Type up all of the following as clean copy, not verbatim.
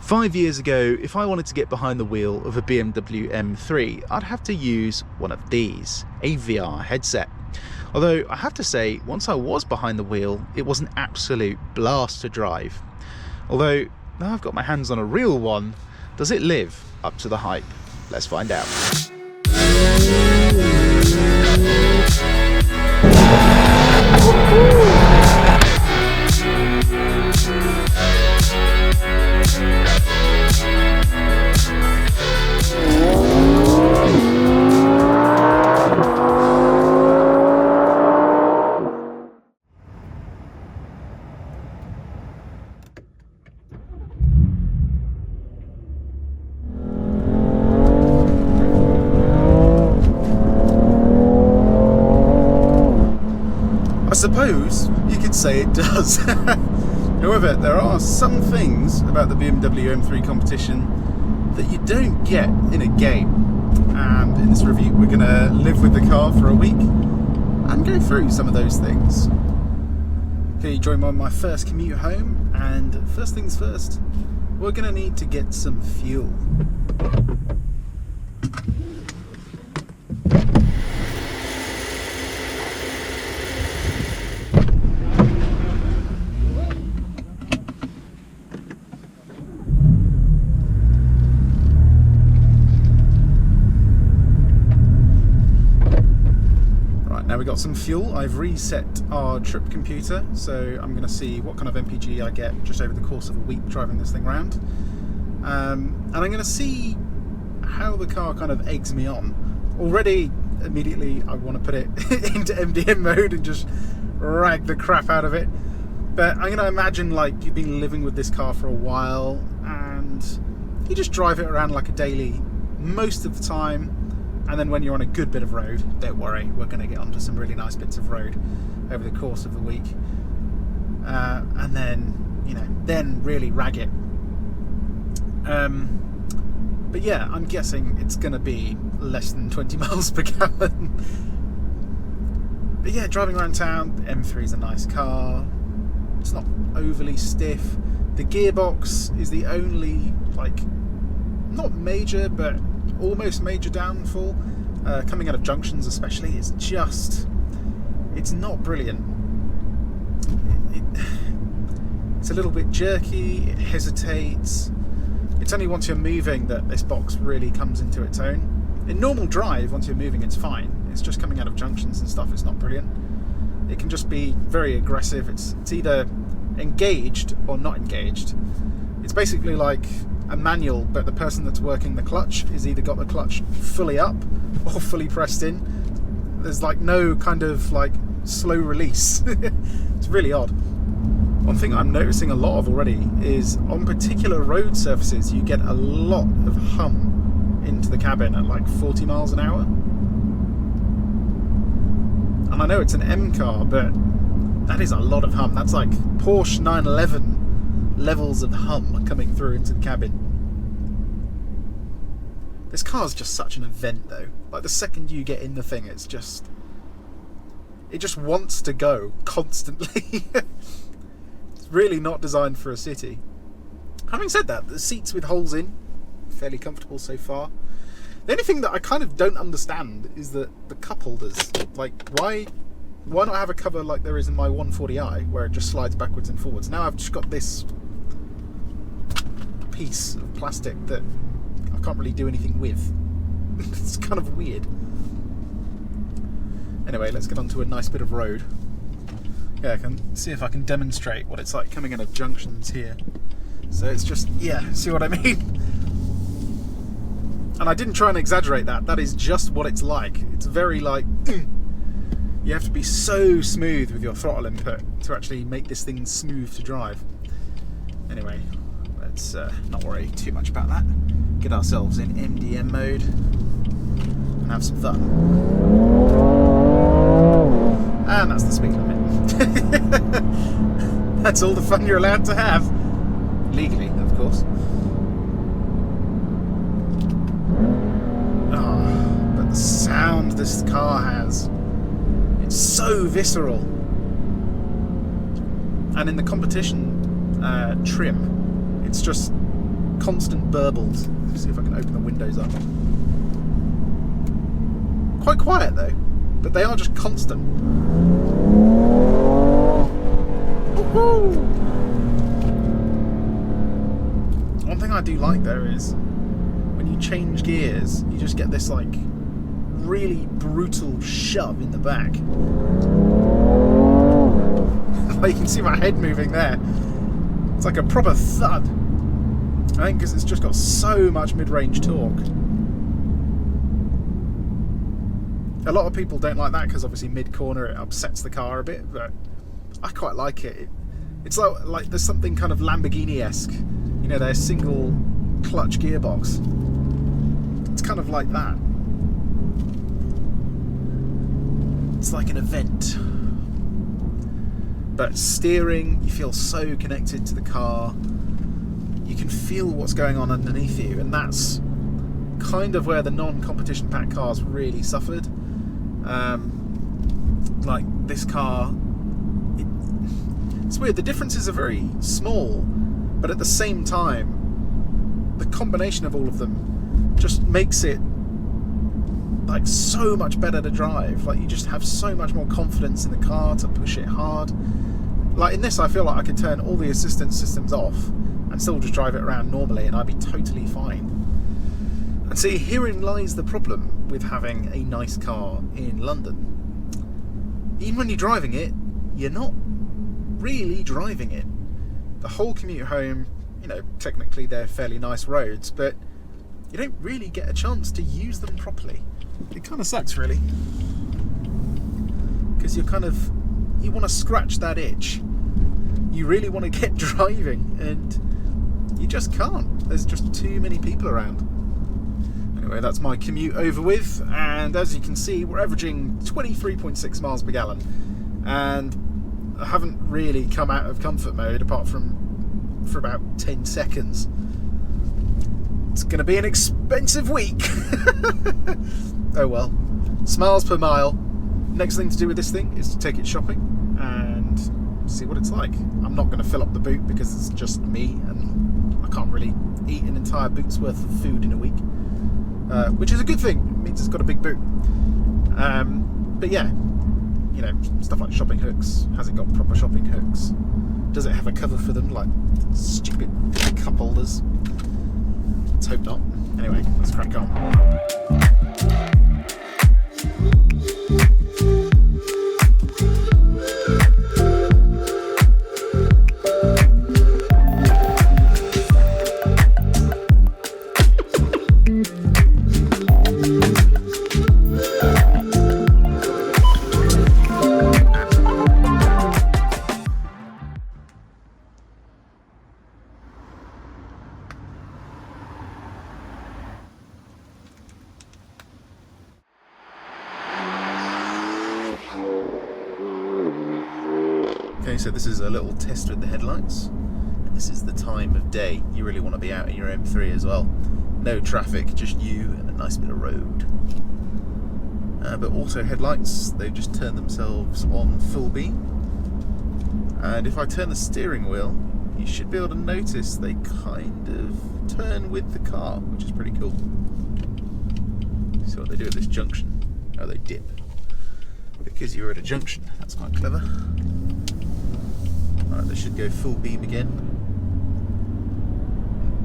5 years ago, if I wanted to get behind the wheel of a BMW M3, I'd have to use one of these, a VR headset. Although I have to say, once I was behind the wheel, it was an absolute blast to drive. Although, now I've got my hands on a real one, does it live up to the hype? Let's find out. I suppose you could say it does. However, there are some things about the BMW M3 competition that you don't get in a game. And in this review, we're going to live with the car for a week and go through some of those things. Okay, join me on my first commute home, and first things first, we're going to need to get some fuel. Now we've got some fuel. I've reset our trip computer, so I'm going to see what kind of MPG I get just over the course of a week driving this thing around. And I'm going to see how the car kind of eggs me on. Already, immediately, I want to put it into MDM mode and just rag the crap out of it. But I'm going to imagine like you've been living with this car for a while and you just drive it around like a daily most of the time. And then when you're on a good bit of road, don't worry, we're going to get onto some really nice bits of road over the course of the week. And then, then really rag it. But yeah, I'm guessing it's going to be less than 20 miles per gallon. But yeah, driving around town, the M3 is a nice car. It's not overly stiff. The gearbox is the only, not major, but almost major downfall. Coming out of junctions especially, it's not brilliant. It's a little bit jerky, it hesitates. It's only once you're moving that this box really comes into its own. In normal drive, once you're moving, it's fine. It's just coming out of junctions and stuff, it's not brilliant. It can just be very aggressive. It's either engaged or not engaged. It's basically like a manual, but the person that's working the clutch is either got the clutch fully up or fully pressed in. There's no kind of slow release. It's really odd. One thing I'm noticing a lot of already is on particular road surfaces you get a lot of hum into the cabin at 40 miles an hour. And I know it's an M car, but that is a lot of hum. That's like Porsche 911 levels of hum coming through into the cabin. This car's just such an event though. The second you get in the thing, it just wants to go constantly. It's really not designed for a city. Having said that, the seats with holes in, fairly comfortable so far. The only thing that I kind of don't understand is the cup holders. Why not have a cover like there is in my 140i, where it just slides backwards and forwards? Now I've just got this piece of plastic that I can't really do anything with. It's kind of weird. Anyway, let's get onto a nice bit of road. Yeah, I can see if I can demonstrate what it's like coming out of junctions here. So it's just, see what I mean? And I didn't try and exaggerate that. That is just what it's like. It's very you have to be so smooth with your throttle input to actually make this thing smooth to drive. Anyway, let's not worry too much about that. Get ourselves in MDM mode and have some fun. And that's the speed limit. That's all the fun you're allowed to have. Legally, of course. But the sound this car has, it's so visceral. And in the competition trim, it's just constant burbles. Let's see if I can open the windows up. Quite quiet though, but they are just constant. Woohoo! One thing I do like though is when you change gears, you just get this like really brutal shove in the back. You can see my head moving there. It's like a proper thud. I think because it's just got so much mid-range torque. A lot of people don't like that because obviously mid-corner it upsets the car a bit, but I quite like it. It's like there's something kind of Lamborghini-esque. You know, their single clutch gearbox. It's kind of like that. It's like an event. But steering, you feel so connected to the car. You can feel what's going on underneath you, and that's kind of where the non-competition pack cars really suffered. Like this car, it's weird. The differences are very small, but at the same time, the combination of all of them just makes it like so much better to drive. Like you just have so much more confidence in the car to push it hard. Like in this, I feel like I could turn all the assistance systems off and still just drive it around normally, and I'd be totally fine. And see, herein lies the problem with having a nice car in London. Even when you're driving it, you're not really driving it. The whole commute home, you know, technically they're fairly nice roads, but you don't really get a chance to use them properly. It kind of sucks, really, because you want to scratch that itch. You really want to get driving, and you just can't. There's just too many people around. Anyway, that's my commute over with, and as you can see, we're averaging 23.6 miles per gallon, and I haven't really come out of comfort mode apart from for about 10 seconds. It's going to be an expensive week. Oh well. Smiles per mile. Next thing to do with this thing is to take it shopping and see what it's like. I'm not going to fill up the boot because it's just me, and I can't really eat an entire boot's worth of food in a week. Which is a good thing. It means it's got a big boot. But yeah, you know, stuff like shopping hooks. Has it got proper shopping hooks? Does it have a cover for them, like stupid cup holders? Let's hope not. Anyway, let's crack on. Okay, so this is a little test with the headlights. And this is the time of day. You really want to be out in your M3 as well. No traffic, just you and a nice bit of road. But auto headlights, they've just turned themselves on full beam. And if I turn the steering wheel, you should be able to notice they kind of turn with the car, which is pretty cool. See what they do at this junction. Oh, they dip. Because you're at a junction. That's quite clever. Alright, they should go full beam again.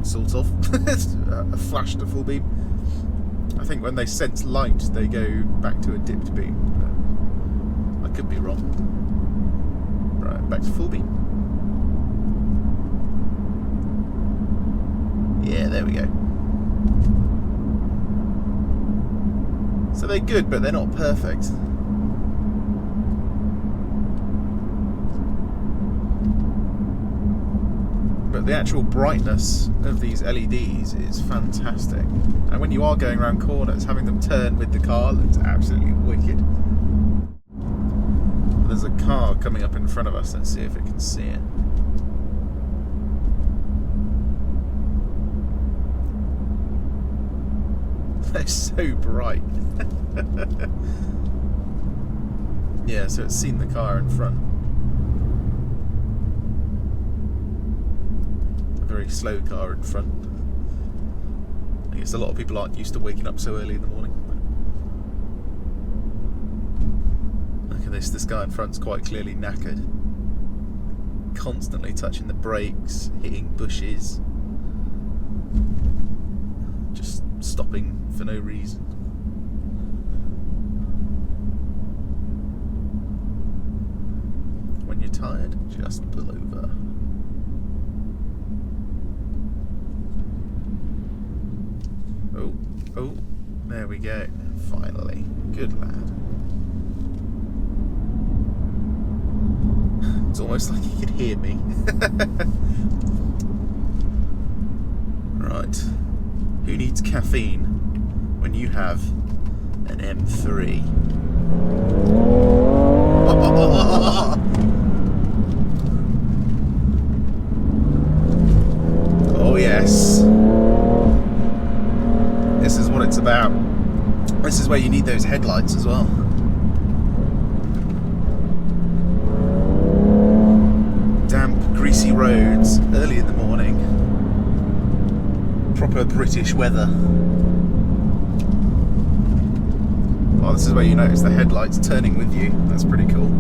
Sort of. A flash to full beam. I think when they sense light, they go back to a dipped beam. But I could be wrong. Right, back to full beam. Yeah, there we go. So they're good, but they're not perfect. But the actual brightness of these LEDs is fantastic. And when you are going around corners, having them turn with the car looks absolutely wicked. There's a car coming up in front of us. Let's see if it can see it. They're so bright. Yeah, so it's seen the car in front. A very slow car in front. I guess a lot of people aren't used to waking up so early in the morning. Look at this guy in front's quite clearly knackered. Constantly touching the brakes, hitting bushes, just stopping for no reason. When you're tired, just pull over. Oh, there we go. Finally. Good lad. It's almost like he could hear me. Right. Who needs caffeine when you have an M3? Oh yes. This is what it's about. This is where you need those headlights as well. Damp, greasy roads, early in the morning. Proper British weather. Oh, this is where you notice the headlights turning with you. That's pretty cool.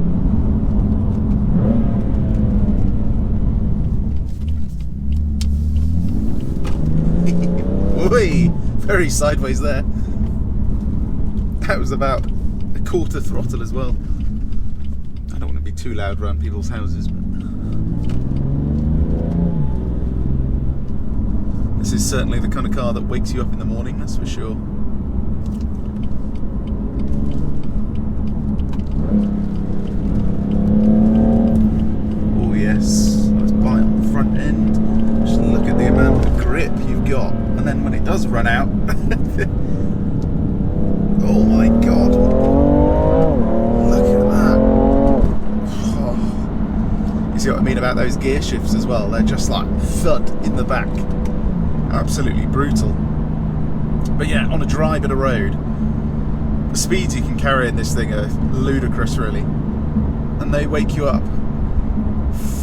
Oi! Very sideways there. That was about a quarter throttle as well. I don't want to be too loud around people's houses, but this is certainly the kind of car that wakes you up in the morning, that's for sure. Oh yes, nice bite on the front end. Just look at the amount of grip you've got. And then when it does run out, oh my god, look at that. Oh. You see what I mean about those gear shifts as well? They're just like thud in the back. Absolutely brutal. But yeah, on a dry bit of road, the speeds you can carry in this thing are ludicrous really, and they wake you up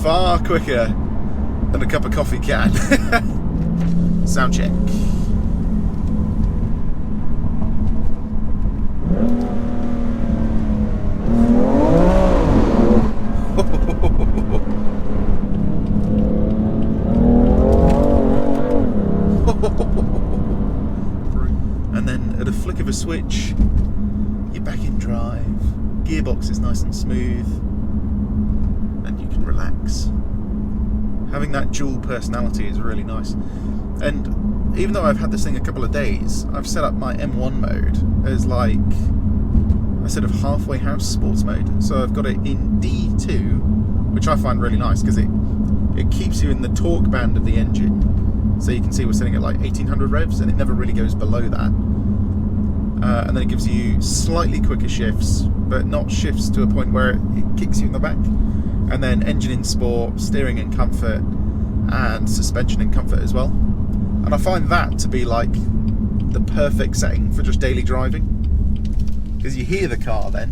far quicker than a cup of coffee can. Sound check. And then at a flick of a switch, you're back in drive. Gearbox is nice and smooth, and you can relax. Having that dual personality is really nice. And even though I've had this thing a couple of days, I've set up my M1 mode as like a sort of halfway house sports mode. So I've got it in D2, which I find really nice because it keeps you in the torque band of the engine. So you can see we're sitting at like 1800 revs and it never really goes below that. And then it gives you slightly quicker shifts, but not shifts to a point where it kicks you in the back. And then engine in sport, steering in comfort, and suspension in comfort as well. And I find that to be like the perfect setting for just daily driving, because you hear the car then,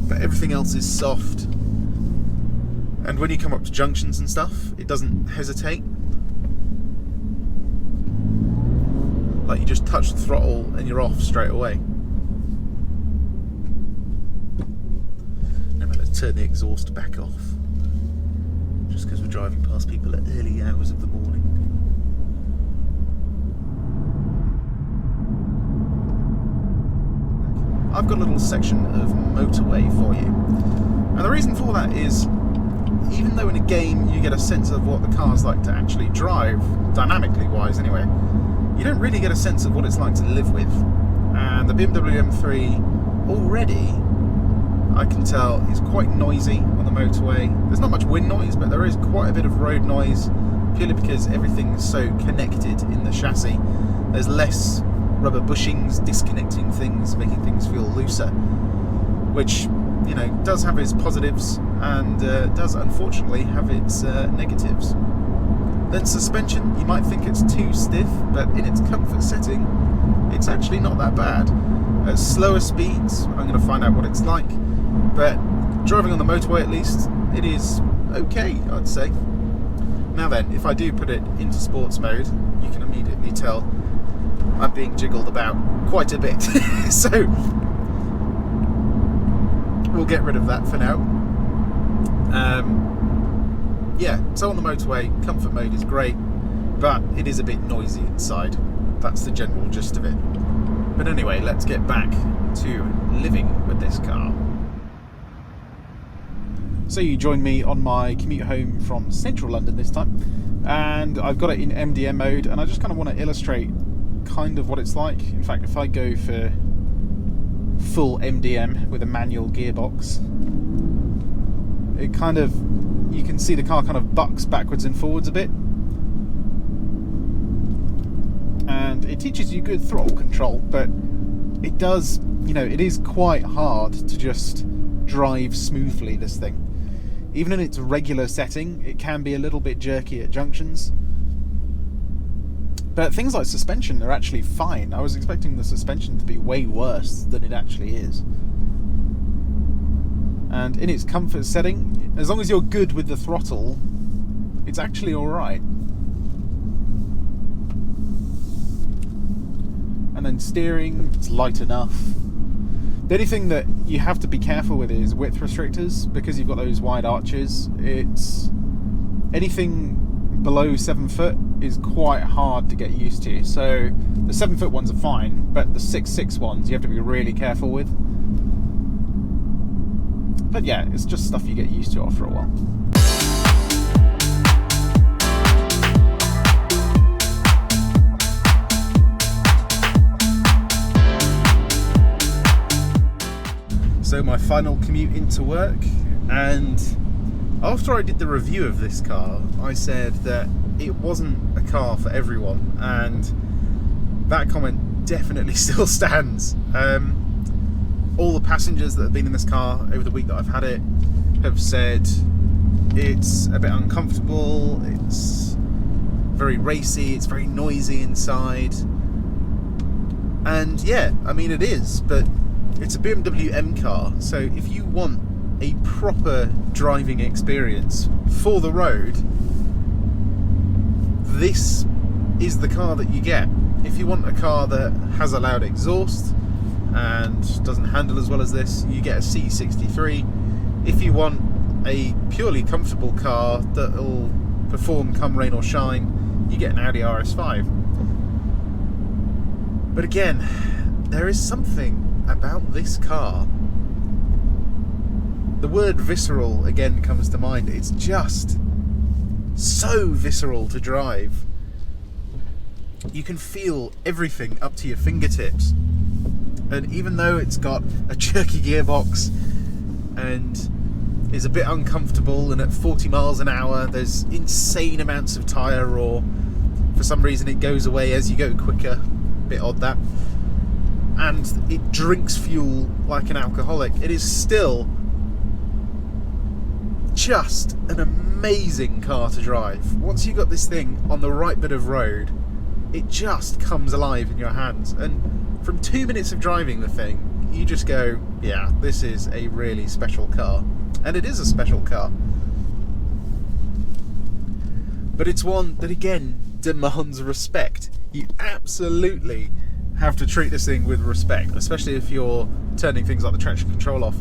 but everything else is soft. And when you come up to junctions and stuff, it doesn't hesitate. Like you just touch the throttle and you're off straight away. Now let's turn the exhaust back off, just because we're driving past people at early hours of the morning. I've got a little section of motorway for you. And the reason for that is, even though in a game you get a sense of what the car's like to actually drive, dynamically wise anyway, you don't really get a sense of what it's like to live with. And the BMW M3 already, I can tell, is quite noisy on the motorway. There's not much wind noise, but there is quite a bit of road noise, purely because everything's so connected in the chassis. There's less rubber bushings disconnecting things, making things feel looser, which, you know, does have its positives and does unfortunately have its negatives. Then suspension, you might think it's too stiff, but in its comfort setting, it's actually not that bad. At slower speeds, I'm going to find out what it's like, but driving on the motorway at least, it is okay, I'd say. Now then, if I do put it into sports mode, you can immediately tell I'm being jiggled about quite a bit. So we'll get rid of that for now. Yeah, so on the motorway, comfort mode is great, but it is a bit noisy inside. That's the general gist of it. But anyway, let's get back to living with this car. So you join me on my commute home from central London this time, and I've got it in MDM mode, and I just kind of want to illustrate kind of what it's like. In fact, if I go for full MDM with a manual gearbox, it kind of, you can see the car kind of bucks backwards and forwards a bit, and it teaches you good throttle control, but it does, it is quite hard to just drive smoothly, this thing. Even in its regular setting, it can be a little bit jerky at junctions. But things like suspension are actually fine. I was expecting the suspension to be way worse than it actually is. And in its comfort setting, as long as you're good with the throttle, it's actually alright. And then steering, it's light enough. The only thing that you have to be careful with is width restrictors, because you've got those wide arches. It's anything below 7 foot is quite hard to get used to. So the 7 foot ones are fine, but the 6'6" ones you have to be really careful with. But yeah, it's just stuff you get used to after a while. So my final commute into work, and after I did the review of this car, I said that it wasn't a car for everyone, and that comment definitely still stands. All the passengers that have been in this car over the week that I've had it have said it's a bit uncomfortable, it's very racy, it's very noisy inside, and yeah, I mean it is, but it's a BMW M car, so if you want a proper driving experience for the road, this is the car that you get. If you want a car that has a loud exhaust and doesn't handle as well as this, you get a C63. If you want a purely comfortable car that'll perform come rain or shine, you get an Audi RS5. But again, there is something about this car. The word visceral again comes to mind. It's just so visceral to drive. You can feel everything up to your fingertips. And even though it's got a jerky gearbox and is a bit uncomfortable, and at 40 miles an hour there's insane amounts of tyre roar, for some reason it goes away as you go quicker. Bit odd that. And it drinks fuel like an alcoholic. It is still just an amazing car to drive. Once you've got this thing on the right bit of road, it just comes alive in your hands. And from 2 minutes of driving the thing, you just go, yeah, this is a really special car. And it is a special car. But it's one that, again, demands respect. You absolutely have to treat this thing with respect, especially if you're turning things like the traction control off,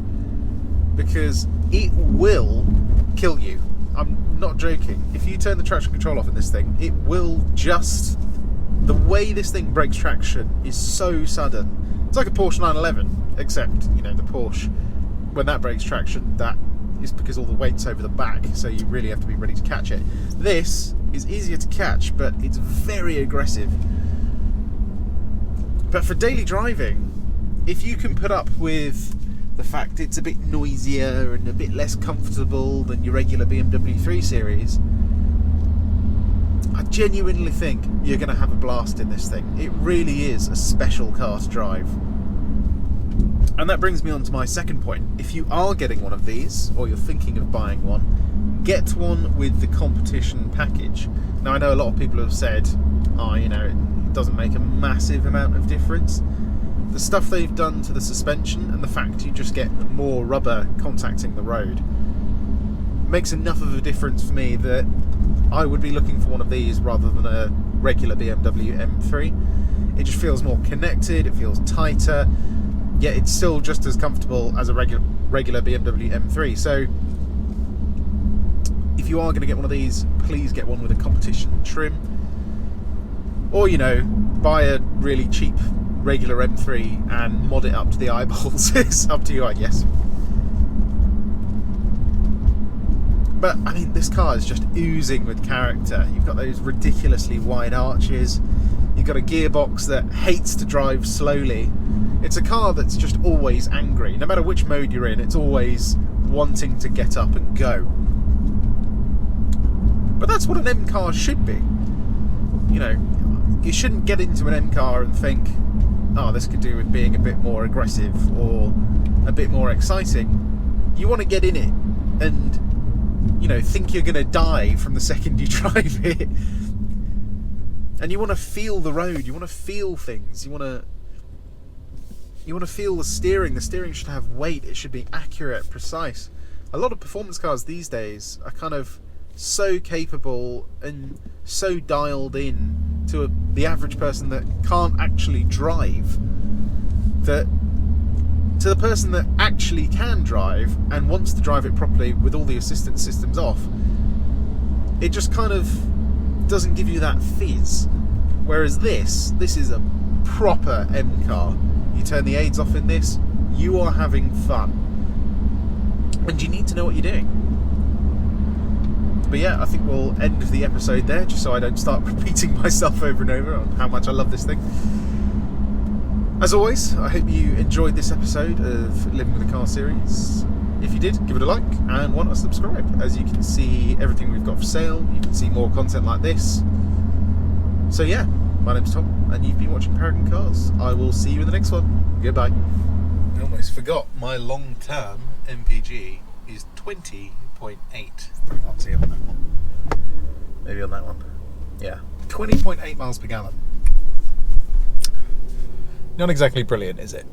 because it will kill you. I'm not joking. If you turn the traction control off in this thing, it will just... The way this thing breaks traction is so sudden. It's like a Porsche 911, except, the Porsche, when that breaks traction, that is because all the weight's over the back, so you really have to be ready to catch it. This is easier to catch, but it's very aggressive. But for daily driving, if you can put up with the fact it's a bit noisier and a bit less comfortable than your regular BMW 3 Series, I genuinely think you're going to have a blast in this thing. It really is a special car to drive. And that brings me on to my second point. If you are getting one of these, or you're thinking of buying one, get one with the competition package. Now, I know a lot of people have said, it doesn't make a massive amount of difference. The stuff they've done to the suspension and the fact you just get more rubber contacting the road makes enough of a difference for me that I would be looking for one of these rather than a regular BMW M3. It just feels more connected, it feels tighter, yet it's still just as comfortable as a regular BMW M3. So if you are going to get one of these, please get one with a competition trim, or buy a really cheap regular M3 and mod it up to the eyeballs. It's up to you, I guess. But I mean, this car is just oozing with character. You've got those ridiculously wide arches, you've got a gearbox that hates to drive slowly. It's a car that's just always angry. No matter which mode you're in, it's always wanting to get up and go. But that's what an M car should be. You shouldn't get into an M car and think, oh, this could do with being a bit more aggressive or a bit more exciting. You want to get in it and, think you're going to die from the second you drive it. And you want to feel the road. You want to feel things. You want to feel the steering. The steering should have weight. It should be accurate, precise. A lot of performance cars these days are kind of so capable and so dialed in to the average person that can't actually drive, that to the person that actually can drive and wants to drive it properly with all the assistance systems off, it just kind of doesn't give you that fizz. Whereas this is a proper M car. You turn the aids off in this, you are having fun, and you need to know what you're doing. But yeah, I think we'll end the episode there, just so I don't start repeating myself over and over on how much I love this thing. As always, I hope you enjoyed this episode of Living with a Car series. If you did, give it a like and why not subscribe. As you can see everything we've got for sale, you can see more content like this. So yeah, my name's Tom, and you've been watching Paragon Cars. I will see you in the next one. Goodbye. I almost forgot my long-term MPG is 20.8. I can't see it on that one. Maybe on that one. Yeah, 20.8 miles per gallon. Not exactly brilliant, is it?